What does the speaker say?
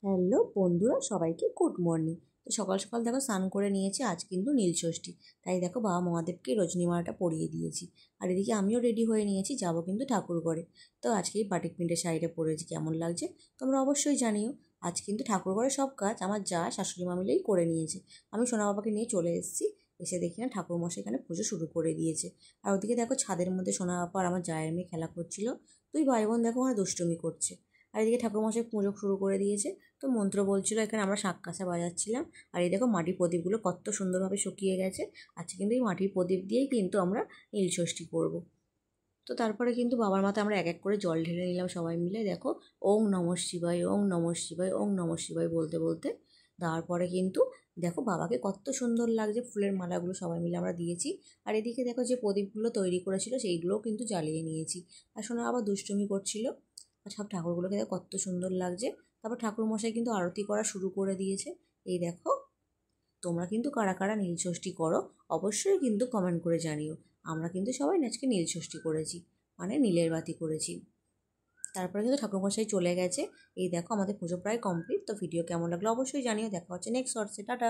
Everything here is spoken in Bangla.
হ্যালো বন্ধুরা, সবাইকে গুড মর্নিং। তো সকাল সকাল দেখো স্নান করে নিয়েছি, আজ কিন্তু নীলষষ্ঠী। তাই দেখো বাবা মহাদেবকে রজনীমালাটা পরিয়ে দিয়েছি। আর এদিকে আমিও রেডি হয়ে নিয়েছি, যাব কিন্তু ঠাকুর ঘরে। তো আজকে এই বাটিক প্রিন্টের শাড়িটা পরেছি, কেমন লাগছে তোমরা অবশ্যই জানিও। আজ কিন্তু ঠাকুর ঘরে সব কাজ আমার যা শাশুড়ি মা মিলেই করে নিয়েছে। আমি সোনা বাবাকে নিয়ে চলে এসেছি, এসে দেখি না ঠাকুর মশাই এখানে পুজো শুরু করে দিয়েছে। আর ওদিকে দেখো ছাদের মধ্যে সোনা বাবা আর আমার জায়ের মেয়ে খেলা করছিল। দুই ভাই বোন দেখো ওখানে দুষ্টুমি করছে। আর এদিকে ঠাকুরমশাই পুজো শুরু করে দিয়েছে। তো মন্ত্র বলছিল, এখানে আমরা শাঁখ-কাঁসা বাজাচ্ছিলাম। আর এই দেখো মাটির প্রদীপগুলো কত সুন্দরভাবে শুকিয়ে গেছে। আজকে কিন্তু এই মাটির প্রদীপ দিয়েই কিন্তু আমরা নীলষষ্ঠী করব। তো তারপরে কিন্তু বাবার মাথায় আমরা এক এক করে জল ঢেলে নিলাম সবাই মিলে। দেখো ওং নমঃ শিবায়, ওং নমঃ শিবায়, ওং নমঃ শিবায় বলতে বলতে তারপরে কিন্তু দেখো বাবাকে কত সুন্দর লাগছে, ফুলের মালাগুলো সবাই মিলে আমরা দিয়েছি। আর এদিকে দেখো যে প্রদীপগুলো তৈরি করেছিল সেইগুলোও কিন্তু জ্বালিয়ে নিয়েছি। আর শোনো আবার দুষ্টুমি করছিল। আর সব ঠাকুরগুলোকে দেখো কত সুন্দর লাগছে। তারপর ঠাকুরমশাই কিন্তু আরতি করা শুরু করে দিয়েছে। এই দেখো, তোমরা কিন্তু কারা কারা নীলষষ্ঠী করো অবশ্যই কিন্তু কমেন্ট করে জানিও। আমরা কিন্তু সবাই আজকে নীলষষ্ঠী করেছি, মানে নীলের বাতি করেছি। তারপরে কিন্তু ঠাকুরমশাই চলে গেছে। এই দেখো আমাদের পুজো প্রায় কমপ্লিট। তো ভিডিও কেমন লাগলো অবশ্যই জানিও। দেখা হচ্ছে নেক্সট শর্টসে। টাটা।